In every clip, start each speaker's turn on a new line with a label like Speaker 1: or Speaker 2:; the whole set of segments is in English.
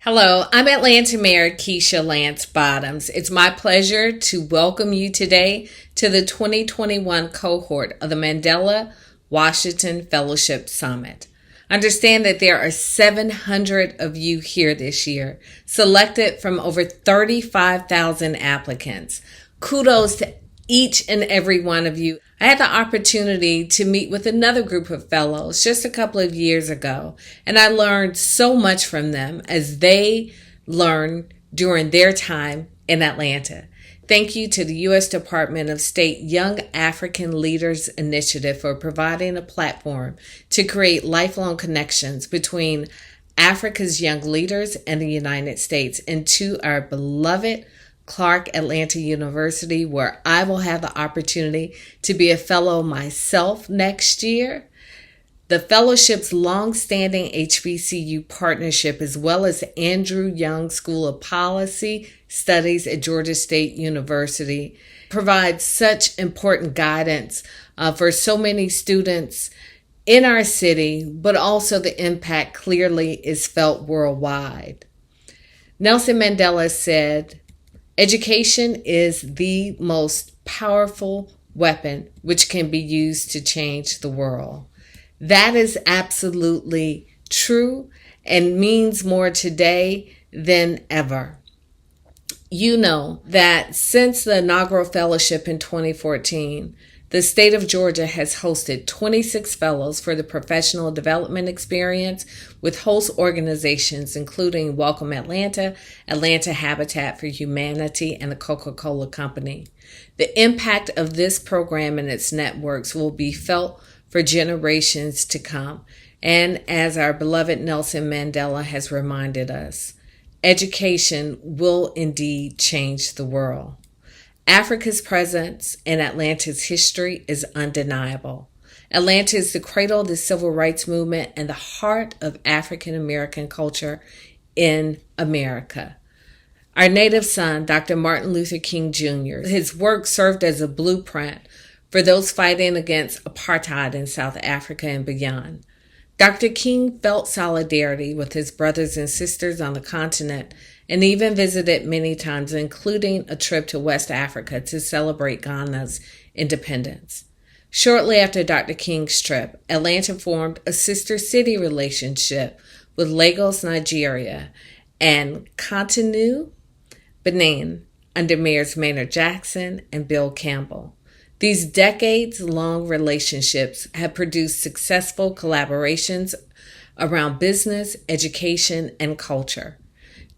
Speaker 1: Hello, I'm Atlanta Mayor Keisha Lance Bottoms. It's my pleasure to welcome you today to the 2021 cohort of the Mandela Washington Fellowship Summit. Understand that there are 700 of you here this year, selected from over 35,000 applicants. Kudos to each and every one of you. I had the opportunity to meet with another group of fellows just a couple of years ago, and I learned so much from them as they learned during their time in Atlanta. Thank you to the U.S. Department of State Young African Leaders Initiative for providing a platform to create lifelong connections between Africa's young leaders and the United States, and to our beloved Clark Atlanta University, where I will have the opportunity to be a fellow myself next year. The fellowship's long-standing HBCU partnership, as well as Andrew Young School of Policy Studies at Georgia State University, provides such important guidance for so many students in our city, but also the impact clearly is felt worldwide. Nelson Mandela said, "Education is the most powerful weapon which can be used to change the world." That is absolutely true and means more today than ever. You know that since the inaugural fellowship in 2014, the state of Georgia has hosted 26 fellows for the professional development experience with host organizations including Welcome Atlanta, Atlanta Habitat for Humanity, and the Coca-Cola Company. The impact of this program and its networks will be felt for generations to come. And as our beloved Nelson Mandela has reminded us, education will indeed change the world. Africa's presence in Atlanta's history is undeniable. Atlanta is the cradle of the civil rights movement and the heart of African American culture in America. Our native son, Dr. Martin Luther King Jr., his work served as a blueprint for those fighting against apartheid in South Africa and beyond. Dr. King felt solidarity with his brothers and sisters on the continent and even visited many times, including a trip to West Africa to celebrate Ghana's independence. Shortly after Dr. King's trip, Atlanta formed a sister city relationship with Lagos, Nigeria, and Cotonou, Benin, under Mayors Maynard Jackson and Bill Campbell. These decades-long relationships have produced successful collaborations around business, education, and culture.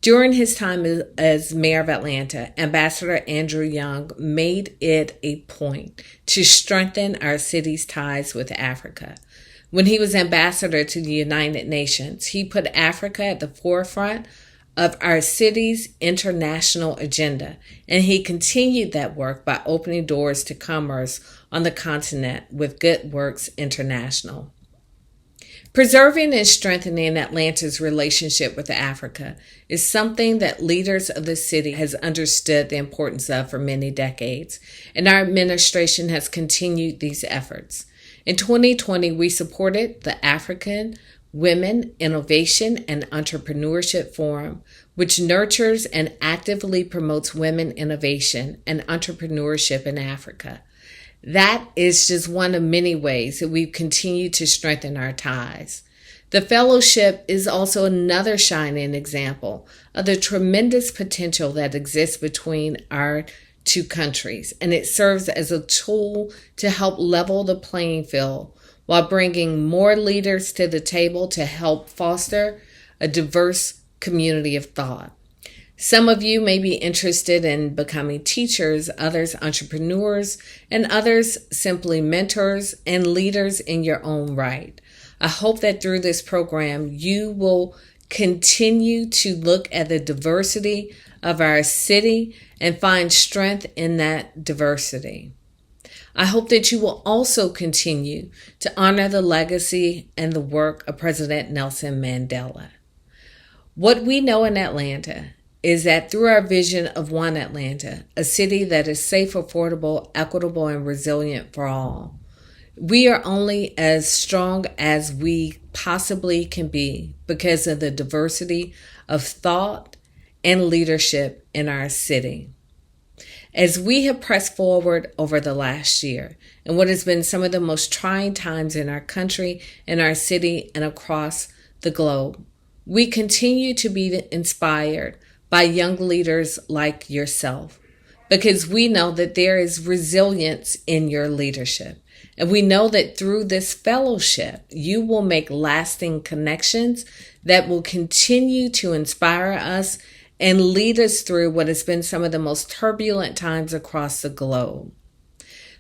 Speaker 1: During his time as mayor of Atlanta, Ambassador Andrew Young made it a point to strengthen our city's ties with Africa. When he was ambassador to the United Nations, he put Africa at the forefront of our city's international agenda, and he continued that work by opening doors to commerce on the continent with Good Works International. Preserving and strengthening Atlanta's relationship with Africa is something that leaders of the city has understood the importance of for many decades, and our administration has continued these efforts. In 2020, we supported the African Women Innovation and Entrepreneurship Forum, which nurtures and actively promotes women innovation and entrepreneurship in Africa. That is just one of many ways that we've continued to strengthen our ties. The fellowship is also another shining example of the tremendous potential that exists between our two countries, and it serves as a tool to help level the playing field while bringing more leaders to the table to help foster a diverse community of thought. Some of you may be interested in becoming teachers, others entrepreneurs, and others simply mentors and leaders in your own right. I hope that through this program, you will continue to look at the diversity of our city and find strength in that diversity. I hope that you will also continue to honor the legacy and the work of President Nelson Mandela. What we know in Atlanta is that through our vision of One Atlanta, a city that is safe, affordable, equitable, and resilient for all, we are only as strong as we possibly can be because of the diversity of thought and leadership in our city. As we have pressed forward over the last year in what has been some of the most trying times in our country, in our city, and across the globe, we continue to be inspired by young leaders like yourself, because we know that there is resilience in your leadership. And we know that through this fellowship, you will make lasting connections that will continue to inspire us and lead us through what has been some of the most turbulent times across the globe.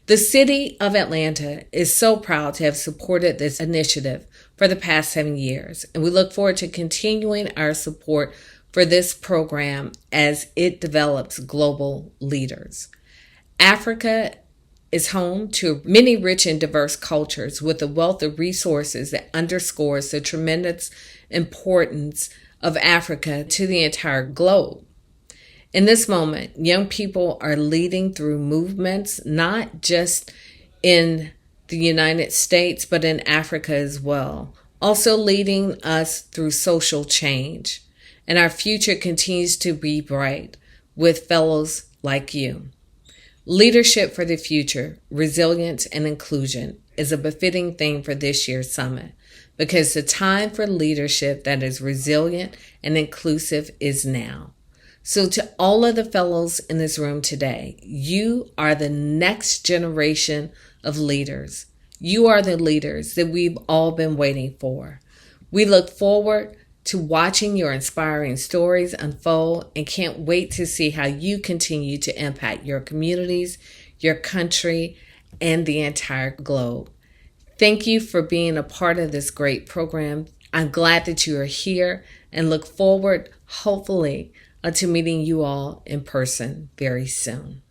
Speaker 1: The city of Atlanta is so proud to have supported this initiative for the past 7 years, and we look forward to continuing our support for this program as it develops global leaders. Africa is home to many rich and diverse cultures with a wealth of resources that underscores the tremendous importance of Africa to the entire globe. In this moment, young people are leading through movements, not just in the United States, but in Africa as well, also leading us through social change. And our future continues to be bright with fellows like you. Leadership for the future, resilience, and inclusion is a befitting theme for this year's summit, because the time for leadership that is resilient and inclusive is now. So to all of the fellows in this room today, you are the next generation of leaders. You are the leaders that we've all been waiting for. We look forward to watching your inspiring stories unfold and can't wait to see how you continue to impact your communities, your country, and the entire globe. Thank you for being a part of this great program. I'm glad that you are here and look forward, hopefully, to meeting you all in person very soon.